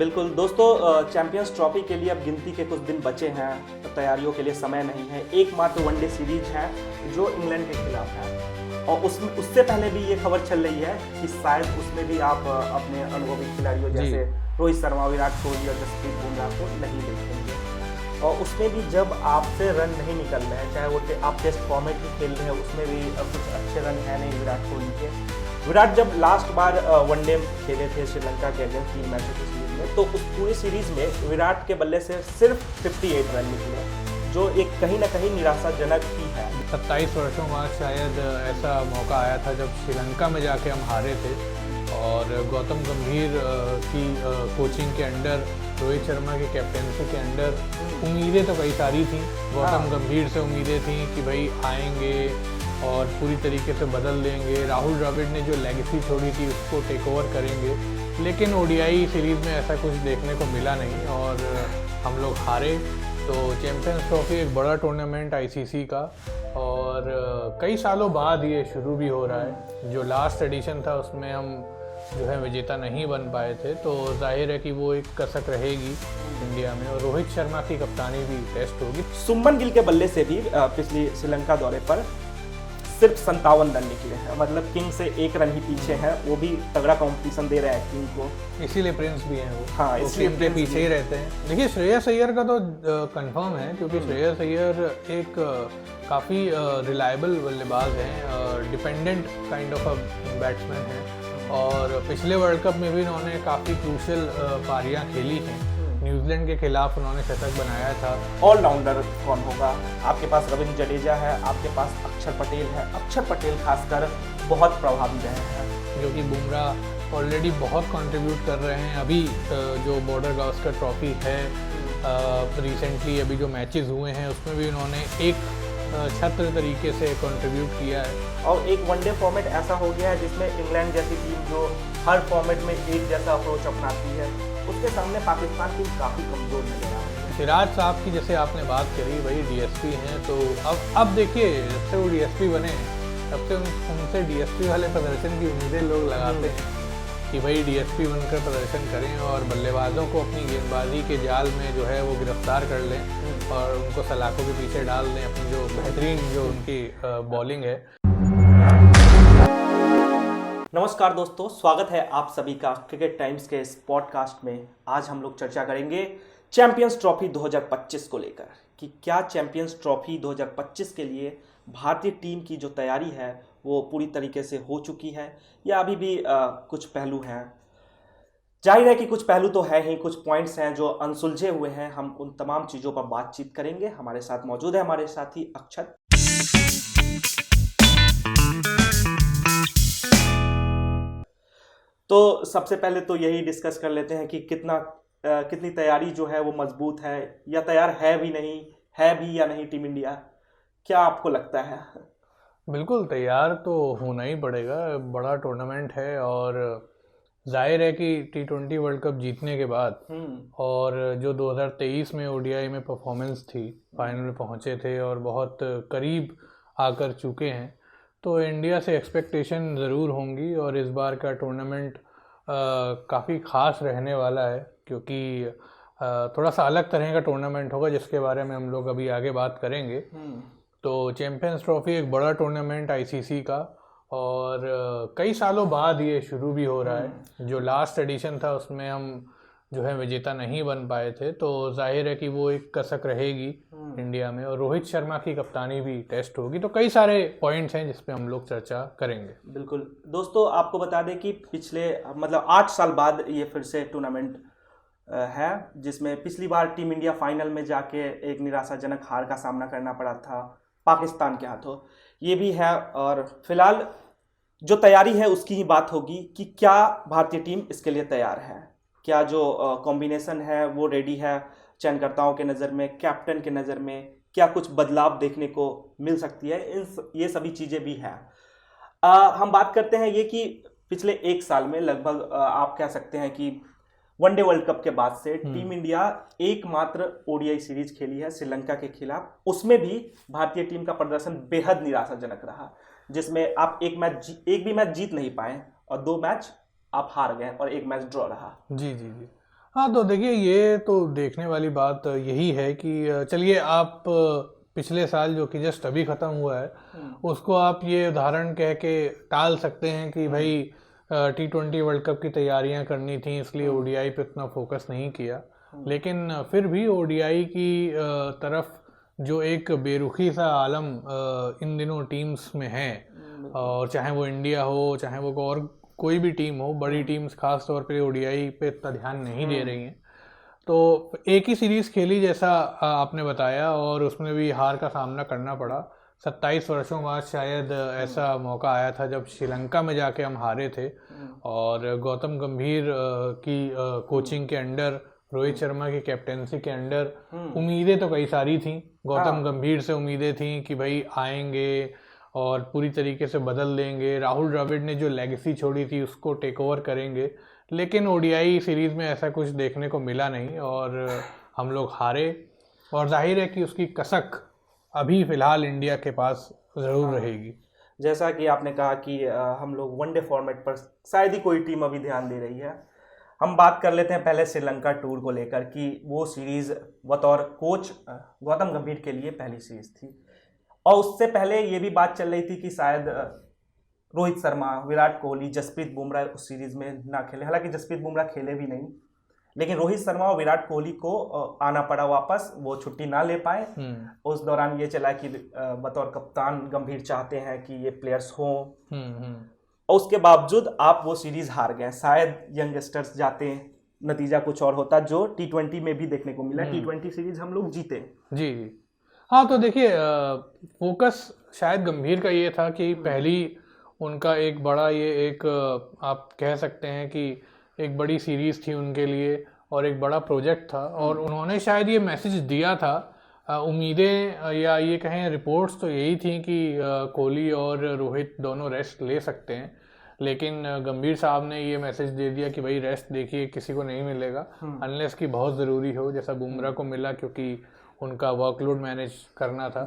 बिल्कुल दोस्तों, champions trophy के लिए अब गिनती के कुछ दिन बचे हैं, तो तैयारियों के लिए समय नहीं है। एकमात्र वनडे सीरीज है जो इंग्लैंड के खिलाफ है, और उससे पहले भी ये खबर चल रही है कि शायद उसमें भी आप अपने अनुभवी खिलाड़ियों जैसे रोहित शर्मा, विराट कोहली और जसप्रीत बुमराह को नहीं देखेंगे। और उसमें भी जब आपसे रन नहीं निकल रहे हैं, चाहे वो आप टेस्ट फॉर्मेट भी खेल रहे हैं, उसमें भी कुछ अच्छे रन है नहीं विराट कोहली के। विराट जब लास्ट बार वनडे खेले थे श्रीलंका के अगेंस्ट 3 मैचों की सीरीज में, तो उस पूरी सीरीज में विराट के बल्ले से सिर्फ 58 रन निकले, जो एक कहीं ना कहीं निराशाजनक ही है। 27 वर्षों बाद शायद ऐसा मौका आया था जब श्रीलंका में जाके हम हारे थे, और गौतम गंभीर की कोचिंग के अंडर, रोहित शर्मा की कैप्टेंसी के अंडर उम्मीदें तो कई सारी थी। गौतम गंभीर से उम्मीदें थी कि भाई आएंगे और पूरी तरीके से बदल देंगे, राहुल द्रविड़ ने जो लेगेसी छोड़ी थी उसको टेक ओवर करेंगे, लेकिन ओडीआई सीरीज़ में ऐसा कुछ देखने को मिला नहीं और हम लोग हारे। तो चैंपियंस ट्रॉफी एक बड़ा टूर्नामेंट आईसीसी का, और कई सालों बाद ये शुरू भी हो रहा है। जो लास्ट एडिशन था उसमें हम जो है विजेता नहीं बन पाए थे, तो जाहिर है कि वो एक कसक रहेगी इंडिया में, और रोहित शर्मा की कप्तानी भी टेस्ट होगी। सुमन गिल के बल्ले से भी पिछली श्रीलंका दौरे पर सिर्फ 57 रन निकले हैं, मतलब किंग से 1 रन ही पीछे हैं। वो भी तगड़ा कंपटीशन दे रहे हैं किंग को, इसीलिए प्रिंस भी हैं वो। हाँ, इसलिए उनके पीछे ही रहते हैं। देखिए, श्रेयस अय्यर का तो कंफर्म है, क्योंकि श्रेयस अय्यर एक काफ़ी रिलायबल बल्लेबाज हैं, dependent kind of a batsman है, और पिछले वर्ल्ड कप में भी इन्होंने काफ़ी क्रूशियल पारियां खेली हैं। न्यूजीलैंड के खिलाफ उन्होंने शतक बनाया था। ऑलराउंडर कौन होगा? आपके पास रविंद्र जडेजा है, आपके पास अक्षर पटेल है। अक्षर पटेल खासकर बहुत प्रभावी रहे हैं, जो कि बुमराह ऑलरेडी बहुत कंट्रीब्यूट कर रहे हैं। अभी जो बॉर्डर गावस्कर ट्रॉफी है, रिसेंटली अभी जो मैचेस हुए हैं उसमें भी उन्होंने एक छत्र तरीके से कंट्रीब्यूट किया है। और एक वनडे फॉर्मेट ऐसा हो गया है जिसमें इंग्लैंड जैसी टीम जो हर फॉर्मेट में एक जैसा अप्रोच अपनाती है, उसके सामने पाकिस्तान टीम काफ़ी कमज़ोर नजर आ रही है। सिराज साहब की जैसे आपने बात करी, वही डीएसपी हैं, तो अब देखिए, जब से वो डीएसपी बने तब से उनसे डीएसपी वाले प्रदर्शन की उम्मीदें लोग लगाते हैं कि भाई डीएसपी बनकर प्रदर्शन करें और बल्लेबाजों को अपनी गेंदबाजी के जाल में जो है वो गिरफ्तार कर लें और उनको सलाखों के पीछे डाल दें, अपनी जो बेहतरीन जो उनकी बॉलिंग है। नमस्कार दोस्तों, स्वागत है आप सभी का क्रिकेट टाइम्स के इस पॉडकास्ट में। आज हम लोग चर्चा करेंगे चैंपियंस ट्रॉफी 2025 को लेकर कि क्या चैंपियंस ट्रॉफी 2025 के लिए भारतीय टीम की जो तैयारी है वो पूरी तरीके से हो चुकी है या अभी भी कुछ पहलू हैं। जाहिर है कि कुछ पहलू तो है ही, कुछ पॉइंट्स हैं जो अनसुलझे हुए हैं। हम उन तमाम चीज़ों पर बातचीत करेंगे। हमारे साथ मौजूद है हमारे साथी अक्षत। तो सबसे पहले तो यही डिस्कस कर लेते हैं कि कितनी तैयारी जो है वो मजबूत है या तैयार है भी नहीं, है भी या नहीं टीम इंडिया, क्या आपको लगता है? बिल्कुल तैयार तो होना ही पड़ेगा, बड़ा टूर्नामेंट है, और जाहिर है कि T20 वर्ल्ड कप जीतने के बाद और जो 2023 में ओडीआई में परफॉर्मेंस थी, फाइनल में पहुंचे थे और बहुत करीब आकर चुके हैं, तो इंडिया से एक्सपेक्टेशन ज़रूर होंगी। और इस बार का टूर्नामेंट काफ़ी ख़ास रहने वाला है, क्योंकि थोड़ा सा अलग तरह का टूर्नामेंट होगा जिसके बारे में हम लोग अभी आगे बात करेंगे। तो चैंपियंस ट्रॉफी एक बड़ा टूर्नामेंट आईसीसी का, और कई सालों बाद ये शुरू भी हो रहा है। जो लास्ट एडिशन था उसमें हम जो है विजेता नहीं बन पाए थे, तो जाहिर है कि वो एक कसक रहेगी इंडिया में, और रोहित शर्मा की कप्तानी भी टेस्ट होगी। तो कई सारे पॉइंट्स हैं जिस पे हम लोग चर्चा करेंगे। बिल्कुल दोस्तों, आपको बता दें कि पिछले 8 साल बाद ये फिर से टूर्नामेंट है, जिसमें पिछली बार टीम इंडिया फाइनल में जाके एक निराशाजनक हार का सामना करना पड़ा था पाकिस्तान के हाथों। ये भी है, और फिलहाल जो तैयारी है उसकी ही बात होगी कि क्या भारतीय टीम इसके लिए तैयार है, क्या जो कॉम्बिनेशन है वो रेडी है चयनकर्ताओं के नज़र में, कैप्टन के नज़र में, क्या कुछ बदलाव देखने को मिल सकती है। ये सभी चीज़ें भी हैं। हम बात करते हैं ये कि पिछले 1 साल में लगभग आप कह सकते हैं कि वनडे वर्ल्ड कप के बाद से टीम इंडिया एकमात्र ओडीआई सीरीज खेली है श्रीलंका के खिलाफ। उसमें भी भारतीय टीम का प्रदर्शन बेहद निराशाजनक रहा, जिसमें आप एक भी मैच जीत नहीं पाए और 2 मैच आप हार गए और 1 मैच ड्रॉ रहा। जी, हाँ तो देखिए, ये तो देखने वाली बात यही है कि चलिए आप पिछले साल जो कि जस्ट अभी ख़त्म हुआ है उसको आप ये उदाहरण कह के टाल सकते हैं कि भाई T20 वर्ल्ड कप की तैयारियां करनी थी इसलिए ओडीआई पे इतना फोकस नहीं किया। लेकिन फिर भी ओडीआई की तरफ जो एक बेरुखी सा आलम इन दिनों टीम्स में है, और चाहे वो इंडिया हो चाहे वो और कोई भी टीम हो, बड़ी टीम्स खास तौर पे ओडीआई पे इतना ध्यान नहीं दे रही हैं। तो एक ही सीरीज खेली जैसा आपने बताया, और उसमें भी हार का सामना करना पड़ा। 27 वर्षों बाद शायद ऐसा मौका आया था जब श्रीलंका में जाके हम हारे थे, और गौतम गंभीर की कोचिंग के अंडर, रोहित शर्मा की कैप्टेंसी के अंडर उम्मीदें तो कई सारी थी। गौतम गंभीर से उम्मीदें थी कि भाई आएंगे और पूरी तरीके से बदल देंगे, राहुल द्रविड़ ने जो लेगेसी छोड़ी थी उसको टेक ओवर करेंगे। लेकिन ओडीआई सीरीज में ऐसा कुछ देखने को मिला नहीं और हम लोग हारे, और जाहिर है कि उसकी कसक अभी फिलहाल इंडिया के पास ज़रूर रहेगी। जैसा कि आपने कहा कि हम लोग वनडे फॉर्मेट पर शायद ही कोई टीम अभी ध्यान दे रही है। हम बात कर लेते हैं पहले श्रीलंका टूर को लेकर कि वो सीरीज़ बतौर कोच गौतम गंभीर के लिए पहली सीरीज़ थी, और उससे पहले ये भी बात चल रही थी कि शायद रोहित शर्मा, विराट कोहली, जसप्रीत बुमराह उस सीरीज़ में ना खेले। हालांकि जसप्रीत बुमराह खेले भी नहीं, लेकिन रोहित शर्मा और विराट कोहली को आना पड़ा वापस, वो छुट्टी ना ले पाए। उस दौरान ये चला कि बतौर कप्तान गंभीर चाहते हैं कि ये प्लेयर्स हों, और उसके बावजूद आप वो सीरीज हार गए। शायद यंगस्टर्स जाते, नतीजा कुछ और होता, जो T20 में भी देखने को मिला। T20 सीरीज हम लोग जीते। जी हाँ, तो देखिए फोकस शायद गंभीर का ये था कि पहली उनका एक बड़ा ये एक आप कह सकते हैं कि एक बड़ी सीरीज थी उनके लिए और एक बड़ा प्रोजेक्ट था, और उन्होंने शायद ये मैसेज दिया था। उम्मीदें या ये कहें रिपोर्ट्स तो यही थी कि कोहली और रोहित दोनों रेस्ट ले सकते हैं, लेकिन गंभीर साहब ने ये मैसेज दे दिया कि भाई रेस्ट देखिए किसी को नहीं मिलेगा अनलेस कि बहुत ज़रूरी हो, जैसा बुमराह को मिला क्योंकि उनका वर्कलोड मैनेज करना था,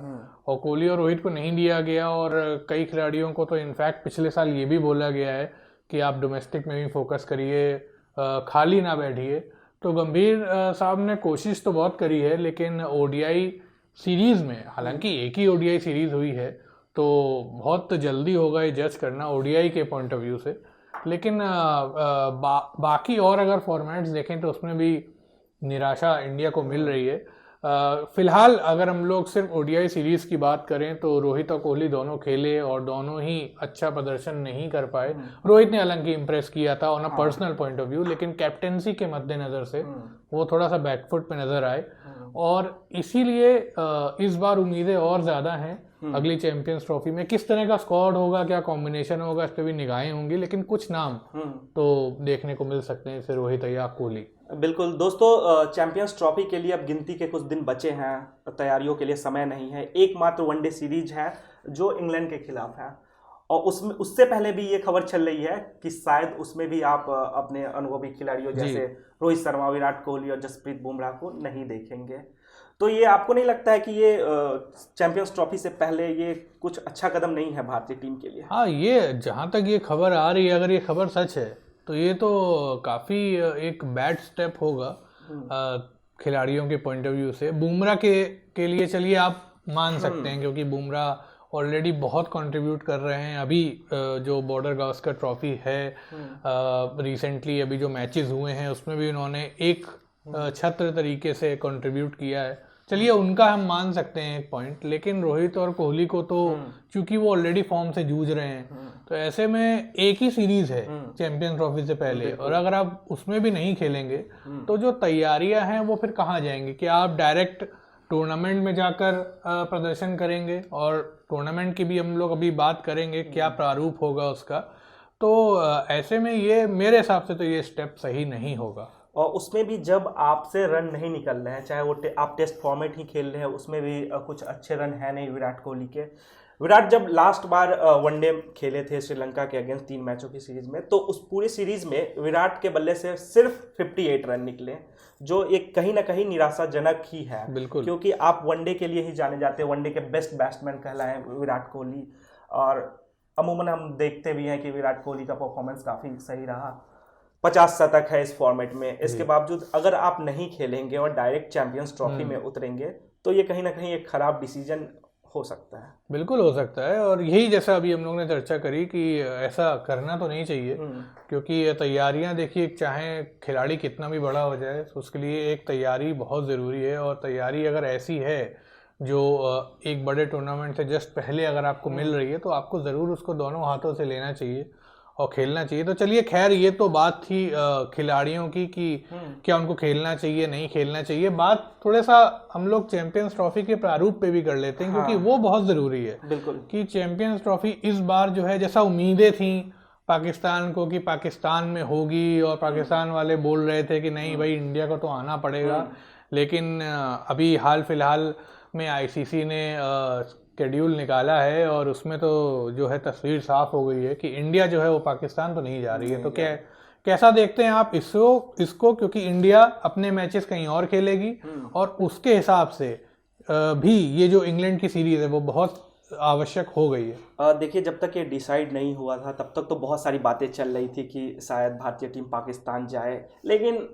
और कोहली और रोहित को नहीं दिया गया। और कई खिलाड़ियों को तो इनफैक्ट पिछले साल ये भी बोला गया है कि आप डोमेस्टिक में भी फोकस करिए, खाली ना बैठिए। तो गंभीर साहब ने कोशिश तो बहुत करी है, लेकिन ओडीआई सीरीज़ में, हालांकि एक ही ओडीआई सीरीज़ हुई है तो बहुत जल्दी होगा ये जज करना ओडीआई के पॉइंट ऑफ व्यू से, लेकिन बाकी और अगर फॉर्मेट्स देखें तो उसमें भी निराशा इंडिया को मिल रही है। फिलहाल अगर हम लोग सिर्फ ओडीआई सीरीज की बात करें तो रोहित और कोहली दोनों खेले और दोनों ही अच्छा प्रदर्शन नहीं कर पाए। रोहित ने हालांकि इम्प्रेस किया था on a personal point of view, लेकिन कैप्टेंसी के मद्देनजर से वो थोड़ा सा बैकफुट पे नजर आए, और इसीलिए इस बार उम्मीदें और ज़्यादा हैं अगली चैंपियंस ट्रॉफी में। किस तरह का स्क्वाड होगा, क्या कॉम्बिनेशन होगा, इस पर भी निगाहें होंगी, लेकिन कुछ नाम तो देखने को मिल सकते हैं, जैसे रोहित या कोहली। बिल्कुल दोस्तों, चैंपियंस ट्रॉफी के लिए अब गिनती के कुछ दिन बचे हैं, तैयारियों के लिए समय नहीं है। एकमात्र वनडे सीरीज है जो इंग्लैंड के खिलाफ है, और उसमें उससे पहले भी ये खबर चल रही है कि शायद उसमें भी आप अपने अनुभवी खिलाड़ियों जैसे रोहित शर्मा, विराट कोहली और जसप्रीत बुमराह को नहीं देखेंगे। तो ये आपको नहीं लगता है कि ये चैंपियंस ट्रॉफी से पहले ये कुछ अच्छा कदम नहीं है भारतीय टीम के लिए? हाँ, ये जहाँ तक ये खबर आ रही है, अगर ये खबर सच है तो ये तो काफ़ी एक बैड स्टेप होगा खिलाड़ियों के पॉइंट ऑफ व्यू से। बुमराह के लिए चलिए आप मान सकते हैं, क्योंकि बुमराह ऑलरेडी बहुत कंट्रीब्यूट कर रहे हैं। अभी जो बॉर्डर गावस्कर ट्रॉफी है, रिसेंटली अभी जो मैचेस हुए हैं उसमें भी उन्होंने एक छत्र तरीके से कंट्रीब्यूट किया है, चलिए उनका हम मान सकते हैं एक पॉइंट। लेकिन रोहित और कोहली को तो क्योंकि वो ऑलरेडी फॉर्म से जूझ रहे हैं, तो ऐसे में एक ही सीरीज है चैंपियंस ट्रॉफी से पहले, और अगर आप उसमें भी नहीं खेलेंगे तो जो तैयारियां हैं वो फिर कहाँ जाएंगी? क्या आप डायरेक्ट टूर्नामेंट में जाकर प्रदर्शन करेंगे? और टूर्नामेंट की भी हम लोग अभी बात करेंगे क्या प्रारूप होगा उसका। तो ऐसे में ये मेरे हिसाब से तो ये स्टेप सही नहीं होगा। और उसमें भी जब आपसे रन नहीं निकल रहे हैं, चाहे वो आप टेस्ट फॉर्मेट ही खेल रहे हैं, उसमें भी कुछ अच्छे रन है नहीं विराट कोहली के। विराट जब लास्ट बार वनडे खेले थे श्रीलंका के अगेंस्ट 3 मैचों की सीरीज में, तो उस पूरी सीरीज में विराट के बल्ले से सिर्फ 58 रन निकले, जो एक कहीं ना कहीं निराशाजनक ही है। बिल्कुल, क्योंकि आप वनडे के लिए ही जाने जाते हैं, वनडे के बेस्ट बैट्समैन कहलाए विराट कोहली, और अमूमन हम देखते भी हैं कि विराट कोहली का परफॉर्मेंस काफ़ी सही रहा। 50 शतक है इस फॉर्मेट में, इसके बावजूद अगर आप नहीं खेलेंगे और डायरेक्ट चैंपियंस ट्रॉफी में उतरेंगे तो ये कहीं ना कहीं एक खराब डिसीजन हो सकता है। बिल्कुल हो सकता है, और यही जैसा अभी हम लोग ने चर्चा करी कि ऐसा करना तो नहीं चाहिए, क्योंकि ये तैयारियां देखिए, चाहे खिलाड़ी कितना भी बड़ा हो जाए तो उसके लिए एक तैयारी बहुत ज़रूरी है। और तैयारी अगर ऐसी है जो एक बड़े टूर्नामेंट से जस्ट पहले अगर आपको मिल रही है तो आपको ज़रूर उसको दोनों हाथों से लेना चाहिए और खेलना चाहिए। तो चलिए खैर, ये तो बात थी खिलाड़ियों की कि क्या उनको खेलना चाहिए नहीं खेलना चाहिए। बात थोड़ा सा हम लोग चैंपियंस ट्रॉफी के प्रारूप पे भी कर लेते हैं, क्योंकि वो बहुत ज़रूरी है। बिल्कुल कि चैंपियंस ट्रॉफी इस बार जो है, जैसा उम्मीदें थी पाकिस्तान को कि पाकिस्तान में होगी, और पाकिस्तान वाले बोल रहे थे कि नहीं भाई इंडिया को तो आना पड़ेगा, लेकिन अभी हाल फिलहाल में आईसीसी ने शेड्यूल निकाला है और उसमें तो जो है तस्वीर साफ हो गई है कि इंडिया जो है वो पाकिस्तान तो नहीं जा रही है। तो कैसा देखते हैं आप इसको, क्योंकि इंडिया अपने मैचेस कहीं और खेलेगी और उसके हिसाब से भी ये जो इंग्लैंड की सीरीज है वो बहुत आवश्यक हो गई है। देखिए, जब तक ये डिसाइड नहीं हुआ था तब तक तो बहुत सारी बातें चल रही थी कि शायद भारतीय टीम पाकिस्तान जाए, लेकिन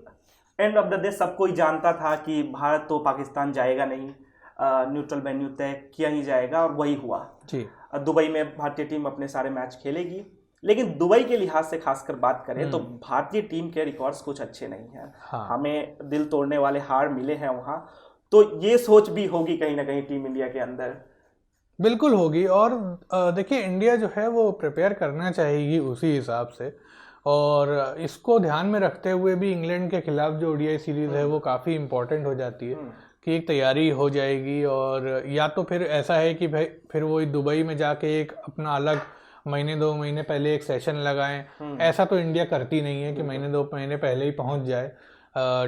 एंड ऑफ द डे सब कोई जानता था कि भारत तो पाकिस्तान जाएगा नहीं, न्यूट्रल वेन्यू तय किया ही जाएगा, और वही हुआ जी। दुबई में भारतीय टीम अपने सारे मैच खेलेगी, लेकिन दुबई के लिहाज से खासकर बात करें तो भारतीय टीम के रिकॉर्ड्स कुछ अच्छे नहीं हैं। हाँ। हमें दिल तोड़ने वाले हार मिले हैं वहाँ, तो ये सोच भी होगी कहीं ना कहीं टीम इंडिया के अंदर। बिल्कुल होगी, और देखिए इंडिया जो है वो प्रिपेयर करना चाहेगी उसी हिसाब से, और इसको ध्यान में रखते हुए भी इंग्लैंड के खिलाफ जो ओडीआई सीरीज है वो काफ़ी इम्पोर्टेंट हो जाती है कि एक तैयारी हो जाएगी। और या तो फिर ऐसा है कि भाई फिर वो दुबई में जाके एक अपना अलग महीने 2 महीने पहले एक सेशन लगाएं। ऐसा तो इंडिया करती नहीं है कि महीने 2 महीने पहले ही पहुंच जाए।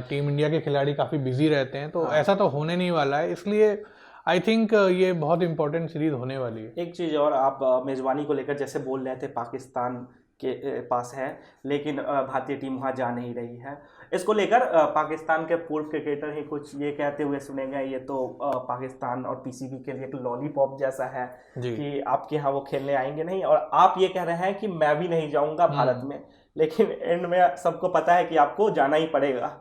टीम इंडिया के खिलाड़ी काफ़ी बिजी रहते हैं, तो ऐसा तो होने नहीं वाला है। इसलिए आई थिंक ये बहुत इंपॉर्टेंट सीरीज होने वाली है। एक चीज़ और, आप मेज़बानी को लेकर जैसे बोल रहे थे पाकिस्तान के पास है, लेकिन भारतीय टीम वहाँ जा नहीं रही है, इसको लेकर पाकिस्तान के पूर्व क्रिकेटर ही कुछ ये कहते हुए सुने गए, ये तो पाकिस्तान और पीसीबी के लिए एक लॉलीपॉप जैसा है कि आपके यहाँ वो खेलने आएंगे नहीं, और आप ये कह रहे हैं कि मैं भी नहीं जाऊँगा भारत में, लेकिन एंड में सबको पता है कि आपको जाना ही पड़ेगा।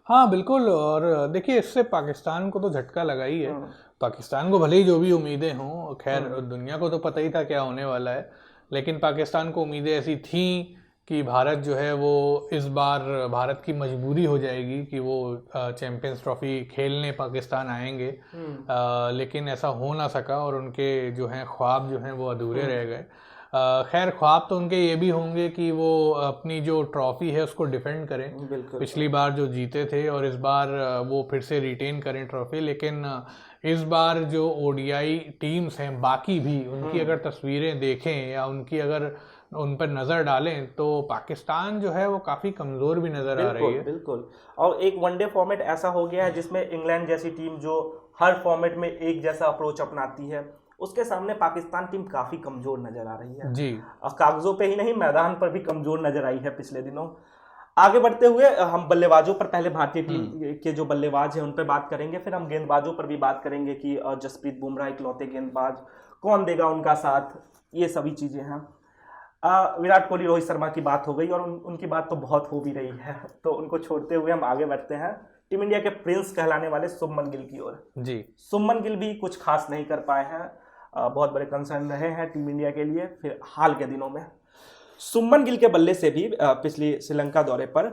हाँ बिल्कुल, और देखिए इससे पाकिस्तान को तो झटका लगा ही है। पाकिस्तान को भले ही जो भी उम्मीदें हों, खैर दुनिया को तो पता ही था क्या होने वाला है, लेकिन पाकिस्तान को उम्मीदें ऐसी थी कि भारत जो है वो इस बार भारत की मजबूरी हो जाएगी कि वो चैंपियंस ट्रॉफी खेलने पाकिस्तान आएंगे, लेकिन ऐसा हो ना सका और उनके जो हैं ख्वाब जो हैं वो अधूरे रह गए। खैर ख्वाब तो उनके ये भी होंगे कि वो अपनी जो ट्रॉफी है उसको डिफेंड करें, पिछली बार जो जीते थे, और इस बार वो फिर से रिटेन करें ट्रॉफी। लेकिन इस बार जो ओडीआई टीम्स हैं बाकी भी, उनकी अगर तस्वीरें देखें या उनकी अगर उन पर नज़र डालें तो पाकिस्तान जो है वो काफ़ी कमज़ोर भी नज़र आ रही है। बिल्कुल, और एक वनडे फॉर्मेट ऐसा हो गया है जिसमें इंग्लैंड जैसी टीम जो हर फॉर्मेट में एक जैसा अप्रोच अपनाती है, उसके सामने पाकिस्तान टीम काफ़ी कमज़ोर नज़र आ रही है जी। और कागजों पे ही नहीं, मैदान पर भी कमज़ोर नज़र आई है पिछले दिनों। आगे बढ़ते हुए हम बल्लेबाजों पर, पहले भारतीय टीम के जो बल्लेबाज हैं उन पर बात करेंगे, फिर हम गेंदबाजों पर भी बात करेंगे कि जसप्रीत बुमराह इकलौते गेंदबाज, कौन देगा उनका साथ, ये सभी चीज़ें हैं। विराट कोहली रोहित शर्मा की बात हो गई और उनकी बात तो बहुत हो भी रही है, तो उनको छोड़ते हुए हम आगे बढ़ते हैं टीम इंडिया के प्रिंस कहलाने वाले शुभमन गिल की ओर जी। शुभमन गिल भी कुछ खास नहीं कर पाए हैं, बहुत बड़े कंसर्न रहे हैं टीम इंडिया के लिए। फिर हाल के दिनों में शुभमन गिल के बल्ले से भी पिछली श्रीलंका दौरे पर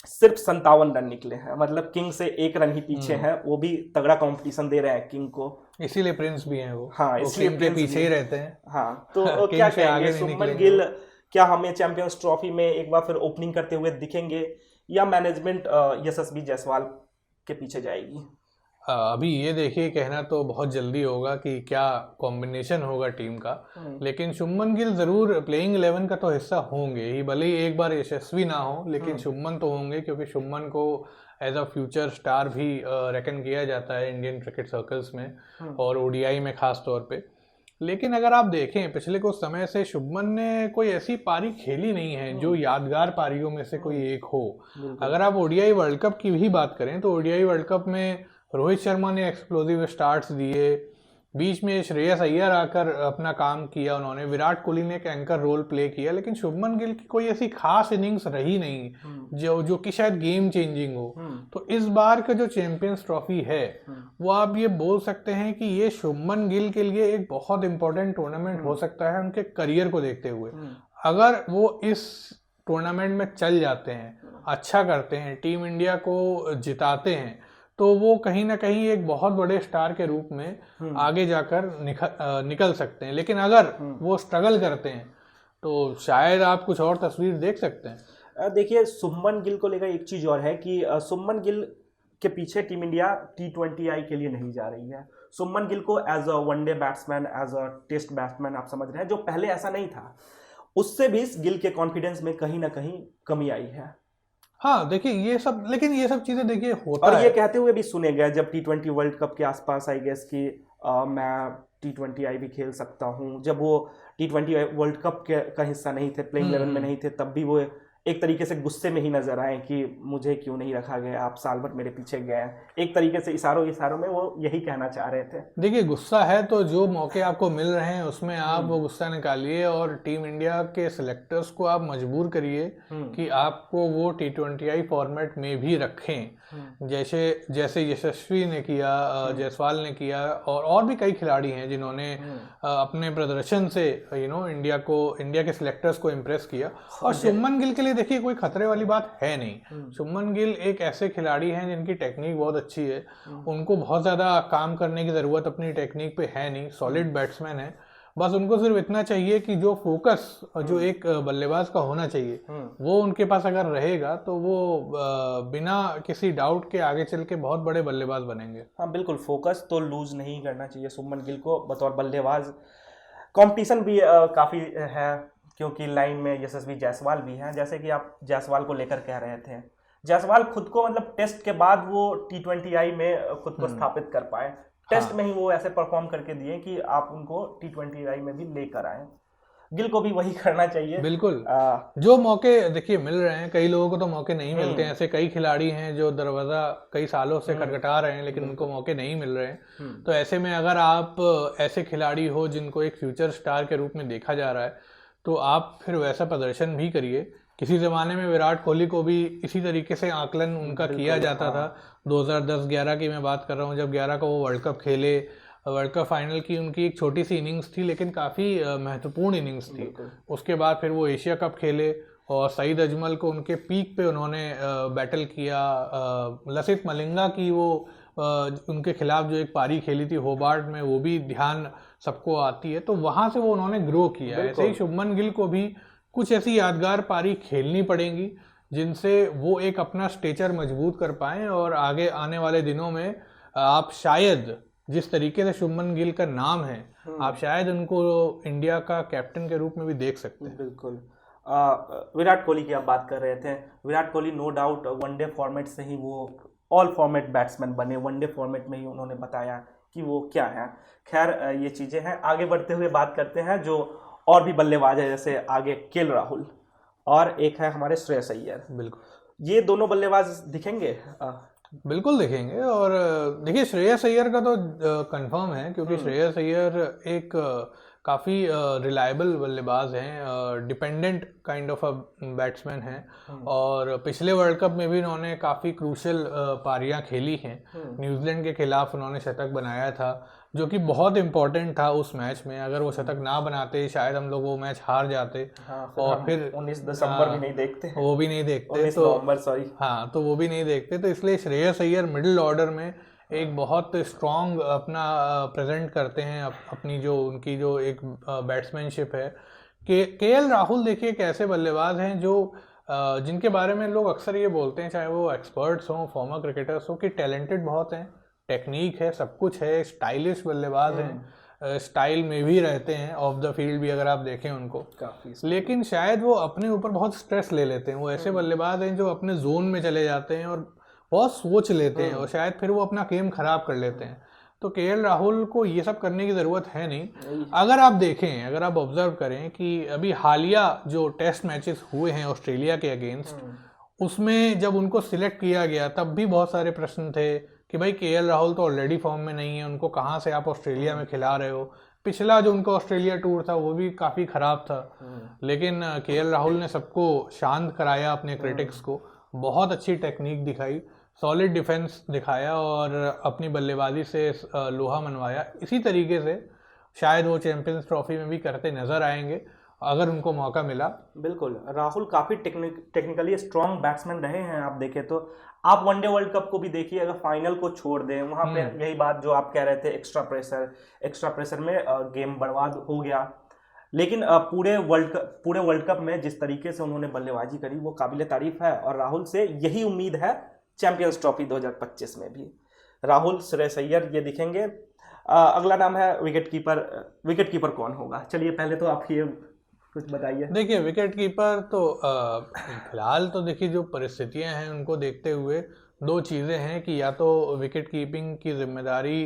सिर्फ 57 रन निकले हैं, मतलब किंग से 1 रन ही पीछे हैं, वो भी तगड़ा कंपटीशन दे रहे हैं किंग को, इसीलिए प्रिंस भी हैं वो। हाँ, इसलिए प्रिंस पीछे ही रहते हैं। हाँ, तो क्या कहेंगे शुभमन गिल, क्या हमें चैंपियंस ट्रॉफी में एक बार फिर ओपनिंग करते हुए दिखेंगे या मैनेजमेंट यशस्वी जायसवाल के पीछे जाएगी? अभी ये देखिए, कहना तो बहुत जल्दी होगा कि क्या कॉम्बिनेशन होगा टीम का, लेकिन शुभमन गिल जरूर प्लेइंग 11 का तो हिस्सा होंगे ही, भले ही एक बार यशस्वी ना हो, लेकिन शुभमन तो होंगे, क्योंकि शुभमन को एज अ फ्यूचर स्टार भी रेकन किया जाता है इंडियन क्रिकेट सर्कल्स में और ओडीआई में खास तौर पे। लेकिन अगर आप देखें पिछले कुछ समय से शुभमन ने कोई ऐसी पारी खेली नहीं है जो यादगार पारियों में से कोई एक हो। अगर आप ओडीआई वर्ल्ड कप की भी बात करें तो ओडीआई वर्ल्ड कप में रोहित शर्मा ने एक्सप्लोजिव स्टार्ट्स दिए, बीच में श्रेयस अय्यर आकर अपना काम किया उन्होंने, विराट कोहली ने एक एंकर रोल प्ले किया, लेकिन शुभमन गिल की कोई ऐसी खास इनिंग्स रही नहीं जो कि शायद गेम चेंजिंग हो। तो इस बार का जो चैंपियंस ट्रॉफी है वो आप ये बोल सकते हैं कि ये शुभमन गिल के लिए एक बहुत इंपॉर्टेंट टूर्नामेंट हो सकता है उनके करियर को देखते हुए। अगर वो इस टूर्नामेंट में चल जाते हैं, अच्छा करते हैं, टीम इंडिया को जिताते हैं, तो वो कहीं ना कहीं एक बहुत बड़े स्टार के रूप में आगे जाकर निकल सकते हैं। लेकिन अगर वो स्ट्रगल करते हैं तो शायद आप कुछ और तस्वीर देख सकते हैं। देखिए, शुभमन गिल को लेकर एक चीज़ और है कि शुभमन गिल के पीछे टीम इंडिया T20I के लिए नहीं जा रही है। शुभमन गिल को as a one day batsman, as a test batsman आप समझ रहे हैं, जो पहले ऐसा नहीं था, उससे भी गिल के कॉन्फिडेंस में कहीं ना कहीं कमी आई है। हाँ देखिए, ये सब, लेकिन ये सब चीजें देखिए होता और है। ये कहते हुए भी सुने गए जब T20 वर्ल्ड कप के आसपास आई गेस कि मैं T20I भी खेल सकता हूँ। जब वो T20 वर्ल्ड कप का हिस्सा नहीं थे, प्लेइंग 11 में नहीं थे, तब भी वो एक तरीके से गुस्से में ही नजर आए कि मुझे क्यों नहीं रखा गया, आप साल भर मेरे पीछे गए। एक तरीके से इशारों में वो यही कहना चाह रहे थे। देखिए, गुस्सा है तो जो मौके आपको मिल रहे हैं उसमें आप वो गुस्सा निकालिए और टीम इंडिया के सिलेक्टर्स को आप मजबूर करिए कि आपको वो T20I फॉर्मेट में भी रखें। जैसे यशस्वी ने किया, जायसवाल ने किया, और भी कई खिलाड़ी हैं जिन्होंने अपने प्रदर्शन से इंडिया के सिलेक्टर्स को इम्प्रेस किया। और शुभमन गिल के लिए देखिए कोई खतरे वाली बात है नहीं। शुभमन गिल एक ऐसे खिलाड़ी हैं जिनकी टेक्निक बहुत अच्छी है, उनको बहुत ज़्यादा काम करने की ज़रूरत अपनी टेक्निक पे है नहीं, सॉलिड बैट्समैन है। बस उनको सिर्फ इतना चाहिए कि जो फोकस जो एक बल्लेबाज का होना चाहिए वो उनके पास अगर रहेगा तो वो बिना किसी डाउट के आगे चल के बहुत बड़े बल्लेबाज बनेंगे। हाँ बिल्कुल, फोकस तो लूज नहीं करना चाहिए शुभमन गिल को बतौर बल्लेबाज। कंपटीशन भी काफ़ी है क्योंकि लाइन में यशस्वी जायसवाल भी हैं। जैसे कि आप जायसवाल को लेकर कह रहे थे, जायसवाल खुद को मतलब टेस्ट के बाद वो T20I में खुद को स्थापित कर पाए। टेस्ट में ही वो ऐसे परफॉर्म करके दिए कि आप उनको T20I में भी लेकर आए। गिल को भी वही करना चाहिए। बिल्कुल, जो मौके देखिए मिल रहे हैं, कई लोगों को तो मौके नहीं मिलते हैं। ऐसे कई खिलाड़ी हैं जो दरवाजा कई सालों से खटखटा रहे हैं लेकिन उनको मौके नहीं मिल रहे हैं। तो ऐसे में अगर आप ऐसे खिलाड़ी हो जिनको एक फ्यूचर स्टार के रूप में देखा जा रहा है तो आप फिर वैसा प्रदर्शन भी करिए। किसी ज़माने में विराट कोहली को भी इसी तरीके से आकलन उनका किया जाता था। 2010-11 की मैं बात कर रहा हूँ, जब 11 को वो वर्ल्ड कप खेले, वर्ल्ड कप फाइनल की उनकी एक छोटी सी इनिंग्स थी लेकिन काफ़ी महत्वपूर्ण इनिंग्स थी। उसके बाद फिर वो एशिया कप खेले और सईद अजमल को उनके पीक पे उन्होंने बैटल किया। लसित मलिंगा की वो उनके खिलाफ जो एक पारी खेली थी होबार्ट में, वो भी ध्यान सबको आती है। तो वहाँ से वो उन्होंने ग्रो किया। ऐसे ही शुभमन गिल को भी कुछ ऐसी यादगार पारी खेलनी पड़ेंगी जिनसे वो एक अपना स्टेचर मजबूत कर पाएं और आगे आने वाले दिनों में आप शायद जिस तरीके से शुभमन गिल का नाम है आप शायद उनको इंडिया का कैप्टन के रूप में भी देख सकते हैं। बिल्कुल। विराट कोहली की आप बात कर रहे थे। Virat Kohli no doubt one day format से ही वो ऑल फॉर्मेट बैट्समैन बने। वनडे फॉर्मेट में ही उन्होंने बताया कि वो क्या है। खैर ये चीज़ें हैं। आगे बढ़ते हुए बात करते हैं जो और भी बल्लेबाज है, जैसे आगे KL राहुल और एक है हमारे श्रेयस अय्यर। बिल्कुल, ये दोनों बल्लेबाज दिखेंगे। बिल्कुल दिखेंगे। और देखिए, श्रेयस अय्यर का तो कंफर्म है क्योंकि श्रेयस अय्यर एक काफ़ी रिलायबल बल्लेबाज हैं, dependent kind of a batsman हैं। और पिछले वर्ल्ड कप में भी उन्होंने काफ़ी क्रूशल पारियां खेली हैं। न्यूजीलैंड के खिलाफ उन्होंने शतक बनाया था जो कि बहुत इम्पोर्टेंट था उस मैच में। अगर वो शतक ना बनाते शायद हम लोग वो मैच हार जाते। और फिर 19 दिसंबर भी नहीं देखते, वो भी नहीं देखते, 19 नवंबर सॉरी, हाँ तो वो भी नहीं देखते। तो इसलिए श्रेयस अय्यर मिडिल ऑर्डर में एक बहुत स्ट्रॉन्ग अपना प्रेजेंट करते हैं, अपनी जो उनकी जो एक बैट्समैनशिप है। KL राहुल देखिए एक ऐसे बल्लेबाज हैं जो जिनके बारे में लोग अक्सर ये बोलते हैं, चाहे वो एक्सपर्ट्स हों, फॉर्मर क्रिकेटर्स हों, कि टैलेंटेड बहुत हैं, टेक्निक है, सब कुछ है, स्टाइलिश बल्लेबाज हैं, स्टाइल में भी रहते हैं, ऑफ द फील्ड भी अगर आप देखें उनको काफ़ी। लेकिन शायद वो अपने ऊपर बहुत स्ट्रेस ले लेते हैं। वो ऐसे बल्लेबाज हैं जो अपने जोन में चले जाते हैं और बहुत सोच लेते हैं और शायद फिर वो अपना गेम खराब कर लेते हैं। तो KL राहुल को ये सब करने की ज़रूरत है नहीं। अगर आप देखें, अगर आप ऑब्जर्व करें कि अभी हालिया जो टेस्ट मैचेस हुए हैं ऑस्ट्रेलिया के अगेंस्ट, उसमें जब उनको सिलेक्ट किया गया तब भी बहुत सारे प्रश्न थे कि भाई केएल राहुल तो ऑलरेडी फॉर्म में नहीं है, उनको कहाँ से आप ऑस्ट्रेलिया में खिला रहे हो। पिछला जो उनका ऑस्ट्रेलिया टूर था वो भी काफ़ी ख़राब था, लेकिन केएल राहुल ने सबको शांत कराया, अपने क्रिटिक्स को बहुत अच्छी टेक्निक दिखाई, सॉलिड डिफेंस दिखाया और अपनी बल्लेबाजी से लोहा मनवाया। इसी तरीके से शायद वो चैंपियंस ट्रॉफी में भी करते नज़र आएंगे अगर उनको मौका मिला। बिल्कुल, राहुल काफ़ी टेक्निकली स्ट्रॉन्ग बैट्समैन रहे हैं। आप देखें तो आप वनडे वर्ल्ड कप को भी देखिए, अगर फाइनल को छोड़ दें वहाँ पे यही बात जो आप कह रहे थे, एक्स्ट्रा प्रेशर में गेम बर्बाद हो गया। लेकिन पूरे वर्ल्ड कप में जिस तरीके से उन्होंने बल्लेबाजी करी वो काबिल तारीफ है, और राहुल से यही उम्मीद है चैंपियंस ट्रॉफी 2025 में भी। राहुल, श्रेयस अय्यर ये दिखेंगे। अगला नाम है विकेट कीपर कौन होगा? चलिए पहले तो आप ये कुछ बताइए। देखिए विकेट कीपर तो फिलहाल तो देखिए जो परिस्थितियां हैं उनको देखते हुए दो चीज़ें हैं कि या तो विकेट कीपिंग की जिम्मेदारी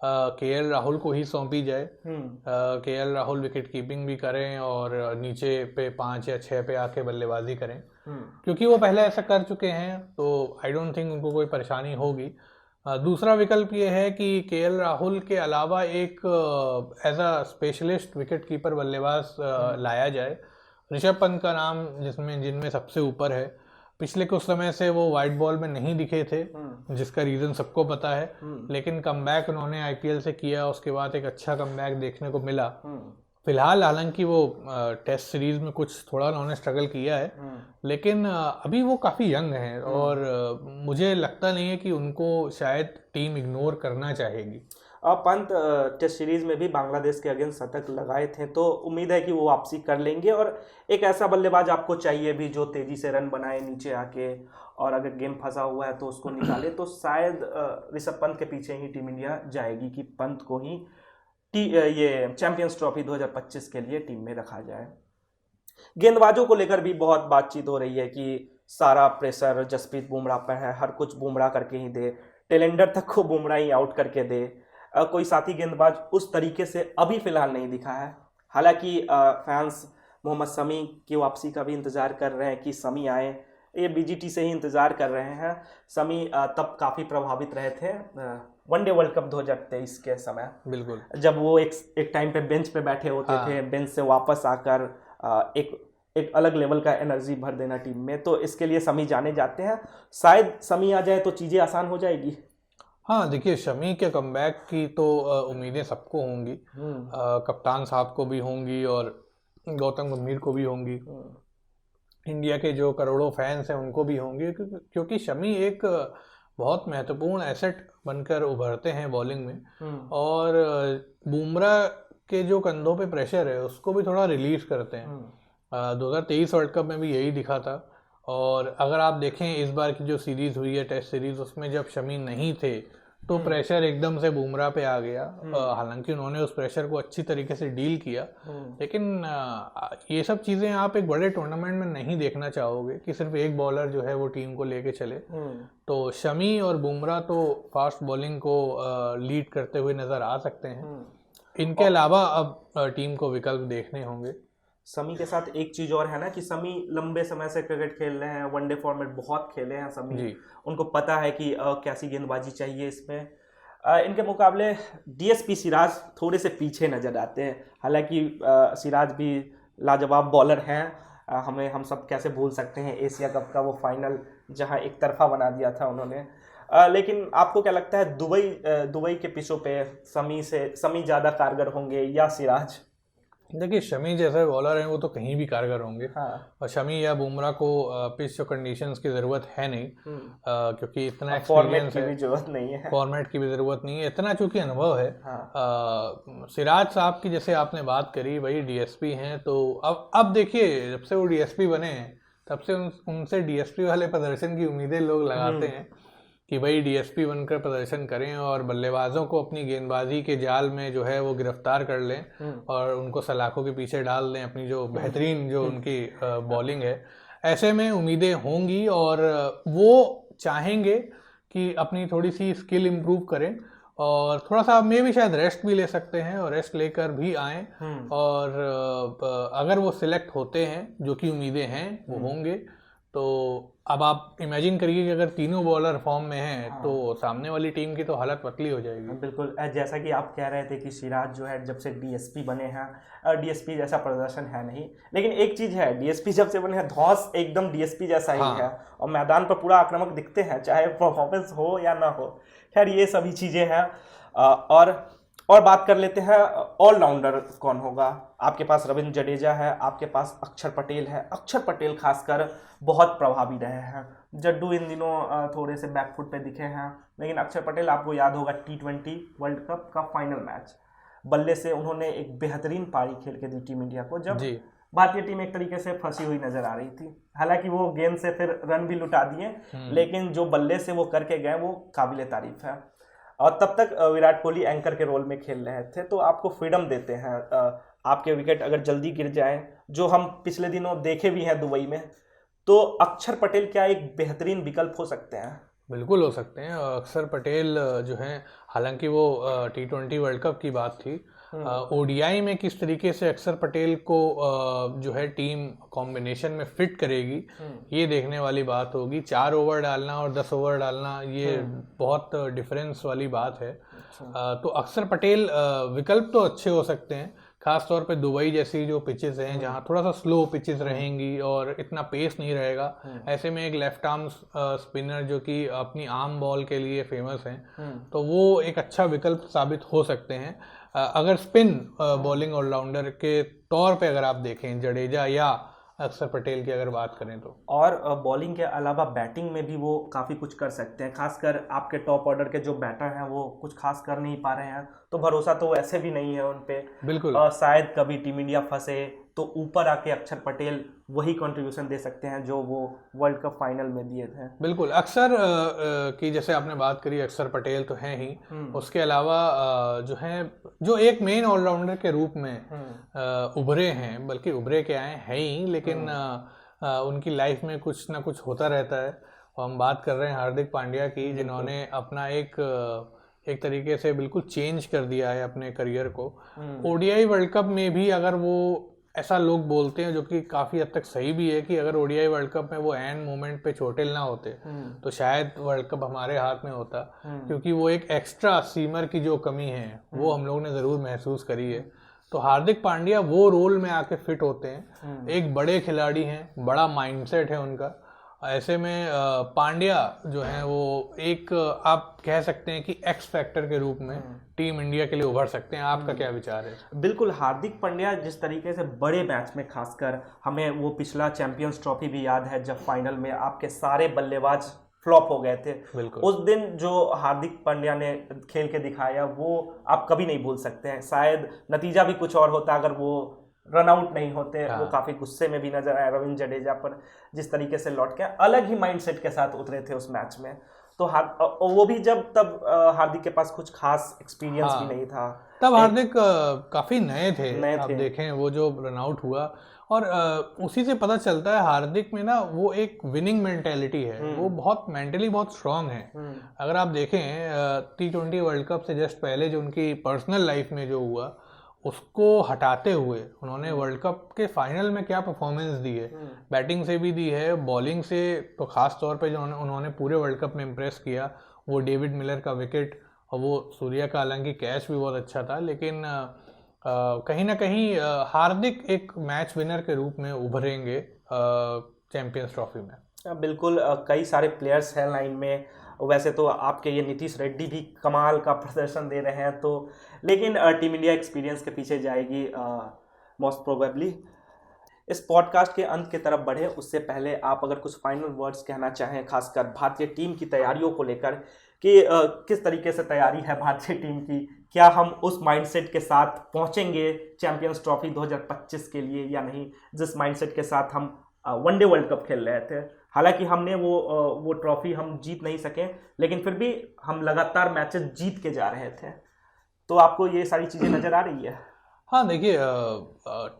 केएल राहुल को ही सौंपी जाए, केएल राहुल विकेट कीपिंग भी करें और नीचे पे 5 या 6 पे आके बल्लेबाजी करें, क्योंकि वो पहले ऐसा कर चुके हैं, तो आई डोंट थिंक उनको कोई परेशानी होगी। दूसरा विकल्प ये है कि केएल राहुल के अलावा एक as a specialist wicket keeper बल्लेबाज लाया जाए। ऋषभ पंत का नाम जिनमें सबसे ऊपर है। पिछले कुछ समय से वो वाइट बॉल में नहीं दिखे थे, जिसका रीज़न सबको पता है, लेकिन कमबैक उन्होंने आईपीएल से किया, उसके बाद एक अच्छा कमबैक देखने को मिला। फिलहाल हालांकि वो टेस्ट सीरीज में कुछ थोड़ा उन्होंने स्ट्रगल किया है, लेकिन अभी वो काफ़ी यंग हैं और मुझे लगता नहीं है कि उनको शायद टीम इग्नोर करना चाहेगी। पंत टेस्ट सीरीज में भी बांग्लादेश के अगेंस्ट शतक लगाए थे, तो उम्मीद है कि वो वापसी कर लेंगे। और एक ऐसा बल्लेबाज आपको चाहिए भी जो तेजी से रन बनाए नीचे आके, और अगर गेम फंसा हुआ है तो उसको निकाले। तो शायद ऋषभ पंत के पीछे ही टीम इंडिया जाएगी कि पंत को ही ये चैंपियंस ट्रॉफी 2025 के लिए टीम में रखा जाए। गेंदबाजों को लेकर भी बहुत बातचीत हो रही है कि सारा प्रेशर जसप्रीत बुमराह पर है, हर कुछ बुमराह करके ही दे, टेलेंडर तक को बुमराह ही आउट करके दे। कोई साथी गेंदबाज उस तरीके से अभी फिलहाल नहीं दिखा है। हालांकि फैंस मोहम्मद शमी की वापसी का भी इंतज़ार कर रहे हैं कि शमी आए, ये बीजीटी से ही इंतज़ार कर रहे हैं। शमी तब काफ़ी प्रभावित रहे थे वनडे वर्ल्ड कप 2023 के समय, बिल्कुल, जब वो एक टाइम पे बेंच पे बैठे होते थे, बेंच से वापस आकर एक अलग लेवल का एनर्जी भर देना टीम में। तो इसके लिए शमी जाने जाते हैं। शायद शमी आ जाए तो चीज़ें आसान हो जाएगी। हाँ देखिए, शमी के कमबैक की तो उम्मीदें सबको होंगी, कप्तान साहब को भी होंगी और गौतम गंभीर को भी होंगी, इंडिया के जो करोड़ों फैंस हैं उनको भी होंगी, क्योंकि शमी एक बहुत महत्वपूर्ण एसेट बनकर उभरते हैं बॉलिंग में, और बुमराह के जो कंधों पे प्रेशर है उसको भी थोड़ा रिलीज करते हैं। 2023 वर्ल्ड कप में भी यही दिखा था, और अगर आप देखें इस बार की जो सीरीज हुई है टेस्ट सीरीज, उसमें जब शमी नहीं थे तो प्रेशर एकदम से बुमराह पे आ गया। हालांकि उन्होंने उस प्रेशर को अच्छी तरीके से डील किया, लेकिन ये सब चीज़ें आप एक बड़े टूर्नामेंट में नहीं देखना चाहोगे कि सिर्फ एक बॉलर जो है वो टीम को लेके चले। तो शमी और बुमराह तो फास्ट बॉलिंग को लीड करते हुए नज़र आ सकते हैं। इनके अलावा अब टीम को विकल्प देखने होंगे। शमी के साथ एक चीज़ और है ना कि शमी लंबे समय से क्रिकेट खेल रहे हैं, वनडे फॉर्मेट बहुत खेले हैं शमी, उनको पता है कि कैसी गेंदबाजी चाहिए इसमें। इनके मुकाबले डीएसपी सिराज थोड़े से पीछे नज़र आते हैं। हालांकि सिराज भी लाजवाब बॉलर हैं, हम सब कैसे भूल सकते हैं एशिया कप का वो फाइनल जहां एक तरफा बना दिया था उन्होंने। लेकिन आपको क्या लगता है दुबई के पिचों पे शमी ज़्यादा कारगर होंगे या सिराज? देखिए, शमी जैसे बॉलर हैं वो तो कहीं भी कारगर होंगे। और शमी या बुमराह को पिच कंडीशंस की ज़रूरत है नहीं, क्योंकि इतना एक्सपीरियंस है, जरूरत नहीं है, फॉर्मेट की भी ज़रूरत नहीं है, इतना चूंकि अनुभव है। सिराज साहब की जैसे आपने बात करी, वही डीएसपी हैं, तो अब देखिए जब से वो डीएसपी बने हैं तब से उनसे डीएसपी वाले प्रदर्शन की उम्मीदें लोग लगाते हैं कि भाई डीएसपी बनकर प्रदर्शन करें और बल्लेबाजों को अपनी गेंदबाजी के जाल में जो है वो गिरफ्तार कर लें और उनको सलाखों के पीछे डाल दें अपनी जो बेहतरीन जो उनकी बॉलिंग है। ऐसे में उम्मीदें होंगी और वो चाहेंगे कि अपनी थोड़ी सी स्किल इम्प्रूव करें और थोड़ा सा मे भी शायद रेस्ट भी ले सकते हैं और रेस्ट लेकर भी आएँ, और अगर वो सिलेक्ट होते हैं, जो कि उम्मीदें हैं वो होंगे, तो अब आप इमेजिन करिए कि अगर तीनों बॉलर फॉर्म में हैं तो सामने वाली टीम की तो हालत पतली हो जाएगी। बिल्कुल, जैसा कि आप कह रहे थे कि सिराज जो है जब से डीएसपी बने हैं, डीएसपी जैसा प्रदर्शन है नहीं, लेकिन एक चीज़ है, डीएसपी जब से बने हैं धौस एकदम डीएसपी जैसा ही है और मैदान पर पूरा आक्रामक दिखते हैं, चाहे परफॉर्मेंस हो या ना हो। खैर ये सभी चीज़ें हैं। और बात कर लेते हैं ऑलराउंडर कौन होगा। आपके पास रविंद्र जडेजा है, आपके पास अक्षर पटेल है। अक्षर पटेल खासकर बहुत प्रभावी रहे हैं। जड्डू इन दिनों थोड़े से बैकफुट पे दिखे हैं, लेकिन अक्षर पटेल आपको याद होगा T20 वर्ल्ड कप का फाइनल मैच, बल्ले से उन्होंने एक बेहतरीन पारी खेल के दी टीम इंडिया को, जब भारतीय टीम एक तरीके से फंसी हुई नजर आ रही थी। हालांकि वो गेंद से फिर रन भी लुटा दिए, लेकिन जो बल्ले से वो करके गए वो काबिले तारीफ है। और तब तक विराट कोहली एंकर के रोल में खेल रहे थे, तो आपको फ्रीडम देते हैं। आपके विकेट अगर जल्दी गिर जाए, जो हम पिछले दिनों देखे भी हैं दुबई में, तो अक्षर पटेल क्या एक बेहतरीन विकल्प हो सकते हैं? बिल्कुल हो सकते हैं। अक्षर पटेल जो हैं, हालांकि वो T20 वर्ल्ड कप की बात थी, ओडीआई में किस तरीके से अक्षर पटेल को जो है टीम कॉम्बिनेशन में फिट करेगी, ये देखने वाली बात होगी। 4 ओवर डालना और 10 ओवर डालना, ये बहुत डिफरेंस वाली बात है। तो अक्षर पटेल विकल्प तो अच्छे हो सकते हैं, खास तौर पे दुबई जैसी जो पिचेस हैं जहाँ थोड़ा सा स्लो पिचेस रहेंगी और इतना पेस नहीं रहेगा, ऐसे में एक लेफ्ट आर्म स्पिनर जो कि अपनी आर्म बॉल के लिए फेमस हैं, तो वो एक अच्छा विकल्प साबित हो सकते हैं। अगर स्पिन बॉलिंग ऑलराउंडर के तौर पे अगर आप देखें जडेजा या अक्षर पटेल की अगर बात करें तो, और बॉलिंग के अलावा बैटिंग में भी वो काफ़ी कुछ कर सकते हैं। खासकर आपके टॉप ऑर्डर के जो बैटर हैं वो कुछ खास कर नहीं पा रहे हैं, तो भरोसा तो वैसे भी नहीं है उन पे। बिल्कुल, शायद कभी टीम इंडिया फंसे तो ऊपर आके अक्षर पटेल वही कंट्रीब्यूशन दे सकते हैं जो वो वर्ल्ड कप फाइनल में दिए थे। बिल्कुल, अक्षर की जैसे आपने बात करी, अक्षर पटेल तो हैं ही, उसके अलावा जो हैं, जो एक मेन ऑलराउंडर के रूप में उभरे हैं, बल्कि उभरे के आए हैं ही, लेकिन उनकी लाइफ में कुछ ना कुछ होता रहता है। और हम बात कर रहे हैं हार्दिक पांड्या की, जिन्होंने अपना एक तरीके से बिल्कुल चेंज कर दिया है अपने करियर को। ओडीआई वर्ल्ड कप में भी अगर वो, ऐसा लोग बोलते हैं जो कि काफ़ी हद तक सही भी है, कि अगर ओडीआई वर्ल्ड कप में वो एंड मोमेंट पे चोटिल ना होते तो शायद वर्ल्ड कप हमारे हाथ में होता, क्योंकि वो एक एक्स्ट्रा सीमर की जो कमी है वो हम लोग ने ज़रूर महसूस करी है। तो हार्दिक पांड्या वो रोल में आके फिट होते हैं, एक बड़े खिलाड़ी हैं, बड़ा माइंडसेट है उनका। ऐसे में पांड्या जो है वो एक, आप कह सकते हैं कि एक्स फैक्टर के रूप में टीम इंडिया के लिए उभर सकते हैं। आपका क्या विचार है? बिल्कुल, हार्दिक पांड्या जिस तरीके से बड़े मैच में, खासकर हमें वो पिछला चैंपियंस ट्रॉफी भी याद है जब फाइनल में आपके सारे बल्लेबाज फ्लॉप हो गए थे, उस दिन जो हार्दिक पांड्या ने खेल के दिखाया वो आप कभी नहीं भूल सकते हैं। शायद नतीजा भी कुछ और होता अगर वो रन आउट नहीं होते। वो काफी गुस्से में भी नजर आया रविंद्र जडेजा पर, जिस तरीके से लौट के अलग ही माइंडसेट के साथ उतरे थे उस मैच में। तो वो भी जब तब हार्दिक के पास कुछ खास एक्सपीरियंस भी नहीं था, तब हार्दिक काफी नए थे। आप देखें वो जो रन आउट हुआ, और उसी से पता चलता है हार्दिक में ना वो एक विनिंग मेंटेलिटी है, वो बहुत मेंटली बहुत स्ट्रांग है। अगर आप देखें T20 वर्ल्ड कप से जस्ट पहले जो उनकी पर्सनल लाइफ में जो हुआ, उसको हटाते हुए उन्होंने वर्ल्ड कप के फाइनल में क्या परफॉर्मेंस दी है, बैटिंग से भी दी है, बॉलिंग से तो खास तौर पे जो उन्होंने पूरे वर्ल्ड कप में इम्प्रेस किया, वो डेविड मिलर का विकेट और वो सूर्या का हालांकि कैच भी बहुत अच्छा था, लेकिन कहीं ना कहीं हार्दिक एक मैच विनर के रूप में उभरेंगे चैंपियंस ट्रॉफी में। बिल्कुल, कई सारे प्लेयर्स हैं लाइन में। वैसे तो आपके ये नीतीश रेड्डी भी कमाल का प्रदर्शन दे रहे हैं, तो लेकिन टीम इंडिया एक्सपीरियंस के पीछे जाएगी मोस्ट प्रोबेबली। इस पॉडकास्ट के अंत की तरफ बढ़े उससे पहले आप अगर कुछ फाइनल वर्ड्स कहना चाहें, खासकर भारतीय टीम की तैयारियों को लेकर, कि किस तरीके से तैयारी है भारतीय टीम की, क्या हम उस माइंडसेट के साथ पहुंचेंगे चैंपियंस ट्रॉफी 2025 के लिए या नहीं, जिस माइंडसेट के साथ हम वनडे वर्ल्ड कप खेल रहे थे। हालांकि हमने वो ट्रॉफी हम जीत नहीं सके, लेकिन फिर भी हम लगातार मैचेस जीत के जा रहे थे। तो आपको ये सारी चीज़ें नज़र आ रही है? हाँ, देखिए,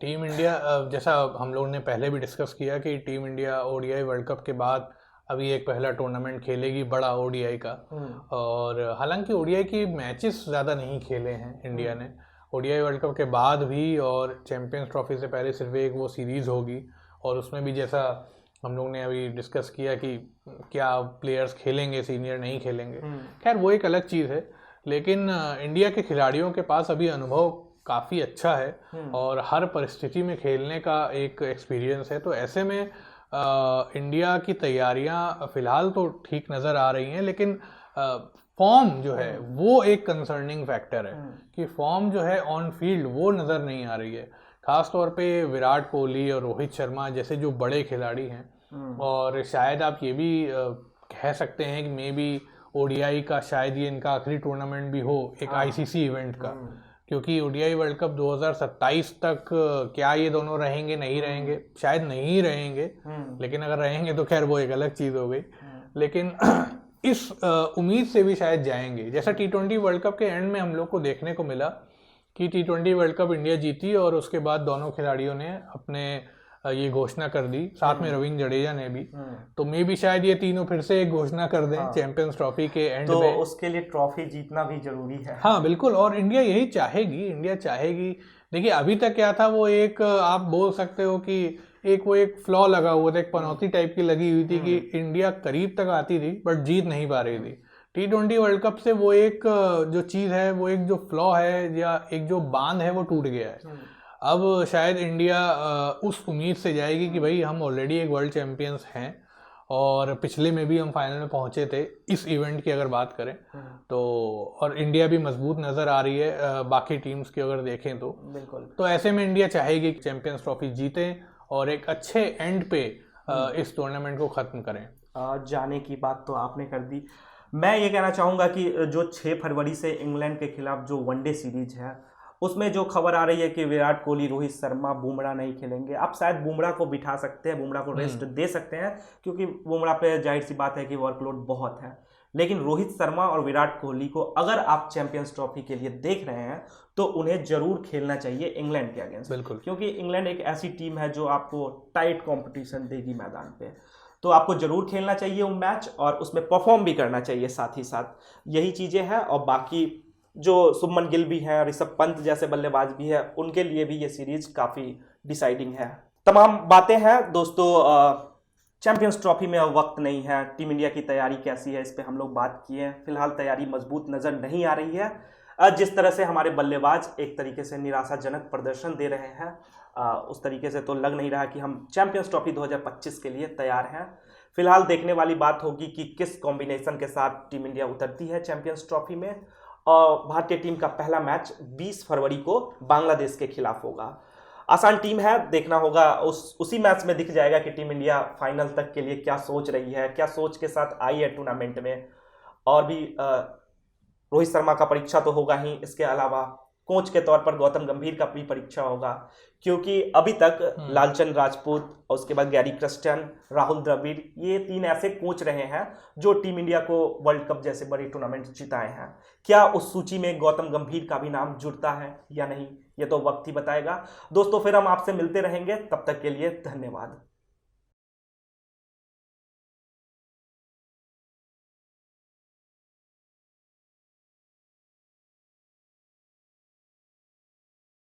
टीम इंडिया, जैसा हम लोगों ने पहले भी डिस्कस किया कि team India ODI world cup के बाद अभी एक पहला टूर्नामेंट खेलेगी बड़ा ओडीआई का, और हालांकि ओडीआई की मैचेस ज़्यादा नहीं खेले हैं इंडिया ने। ओडीआई वर्ल्ड कप के बाद भी और चैंपियंस ट्रॉफी से पहले सिर्फ एक वो सीरीज़ होगी, और उसमें भी जैसा हम लोग ने अभी डिस्कस किया कि क्या प्लेयर्स खेलेंगे, सीनियर नहीं खेलेंगे, खैर वो एक अलग चीज़ है। लेकिन इंडिया के खिलाड़ियों के पास अभी अनुभव काफ़ी अच्छा है और हर परिस्थिति में खेलने का एक एक्सपीरियंस है। तो ऐसे में इंडिया की तैयारियां फिलहाल तो ठीक नज़र आ रही हैं, लेकिन फॉर्म जो है वो एक कंसर्निंग फैक्टर है कि फॉर्म जो है ऑन फील्ड वो नज़र नहीं आ रही है। खास तौर पे विराट कोहली और रोहित शर्मा जैसे जो बड़े खिलाड़ी हैं, और शायद आप ये भी कह सकते हैं कि मे बी ओडीआई का शायद ये इनका आखिरी टूर्नामेंट भी हो एक आईसीसी इवेंट का, क्योंकि ओडीआई वर्ल्ड कप 2027 तक क्या ये दोनों रहेंगे नहीं रहेंगे, शायद नहीं रहेंगे, लेकिन अगर रहेंगे तो खैर वो एक अलग चीज़ हो गई। लेकिन इस उम्मीद से भी शायद जाएंगे, जैसा T20 वर्ल्ड कप के एंड में हम लोग को देखने को मिला कि T20 वर्ल्ड कप इंडिया जीती और उसके बाद दोनों खिलाड़ियों ने अपने ये घोषणा कर दी, साथ में रविंद्र जडेजा ने भी। तो मे भी शायद ये तीनों फिर से एक घोषणा कर दें चैंपियंस ट्रॉफी के एंड तो में। उसके लिए ट्रॉफी जीतना भी जरूरी है। हाँ बिल्कुल, और इंडिया यही चाहेगी, इंडिया चाहेगी। देखिए अभी तक क्या था, वो एक आप बोल सकते हो कि एक फ्लॉ लगा हुआ था, एक पनौती टाइप की लगी हुई थी कि इंडिया करीब तक आती थी बट जीत नहीं पा रही थी। T20 वर्ल्ड कप से वो एक जो चीज़ है, वो एक जो फ्लॉ है या एक जो बांध है वो टूट गया है। अब शायद इंडिया उस उम्मीद से जाएगी कि भाई हम ऑलरेडी एक वर्ल्ड चैंपियंस हैं और पिछले में भी हम फाइनल में पहुंचे थे इस इवेंट की अगर बात करें तो, और इंडिया भी मजबूत नज़र आ रही है बाकी टीम्स की अगर देखें तो। बिल्कुल। तो ऐसे में इंडिया चाहेगी कि चैंपियंस ट्रॉफी जीते और एक अच्छे एंड पे इस टूर्नामेंट को ख़त्म करें। जाने की बात तो आपने कर दी। मैं ये कहना चाहूँगा कि जो 6 फरवरी से इंग्लैंड के खिलाफ जो वनडे सीरीज है उसमें जो खबर आ रही है कि विराट कोहली, रोहित शर्मा, बुमराह नहीं खेलेंगे। आप शायद बुमराह को बिठा सकते हैं, बुमराह को रेस्ट दे सकते हैं, क्योंकि बुमराह पे जाहिर सी बात है कि वर्कलोड बहुत है। लेकिन रोहित शर्मा और विराट कोहली को अगर आप चैंपियंस ट्रॉफी के लिए देख रहे हैं तो उन्हें जरूर खेलना चाहिए इंग्लैंड के अगेंस्ट। बिल्कुल, क्योंकि इंग्लैंड एक ऐसी टीम है जो आपको टाइट कॉम्पिटिशन देगी मैदान पे, तो आपको जरूर खेलना चाहिए वो मैच और उसमें परफॉर्म भी करना चाहिए साथ ही साथ। यही चीज़ें हैं। और बाकी जो शुभमन गिल भी हैं, ऋषभ पंत जैसे बल्लेबाज भी है, उनके लिए भी ये सीरीज काफ़ी डिसाइडिंग है। तमाम बातें हैं दोस्तों। चैंपियंस ट्रॉफी में अब वक्त नहीं है। टीम इंडिया की तैयारी कैसी है इस पर हम लोग बात किए हैं। फिलहाल तैयारी मजबूत नज़र नहीं आ रही है। जिस तरह से हमारे बल्लेबाज एक तरीके से निराशाजनक प्रदर्शन दे रहे हैं, उस तरीके से तो लग नहीं रहा कि हम चैंपियंस ट्रॉफी 2025 के लिए तैयार हैं। फिलहाल देखने वाली बात होगी कि किस कॉम्बिनेशन के साथ टीम इंडिया उतरती है चैंपियंस ट्रॉफी में। और भारतीय टीम का पहला मैच 20 फरवरी को बांग्लादेश के खिलाफ होगा। आसान टीम है, देखना होगा। उसी मैच में दिख जाएगा कि टीम इंडिया फाइनल तक के लिए क्या सोच रही है, क्या सोच के साथ आई है टूर्नामेंट में। और भी रोहित शर्मा का परीक्षा तो होगा ही, इसके अलावा कोच के तौर पर गौतम गंभीर का भी परीक्षा होगा, क्योंकि अभी तक लालचंद राजपूत और उसके बाद गैरी क्रिस्टियन, राहुल द्रविड़, ये 3 ऐसे कोच रहे हैं जो टीम इंडिया को वर्ल्ड कप जैसे बड़ी टूर्नामेंट जिताए हैं। क्या उस सूची में गौतम गंभीर का भी नाम जुड़ता है या नहीं, ये तो वक्त ही बताएगा। दोस्तों फिर हम आपसे मिलते रहेंगे, तब तक के लिए धन्यवाद।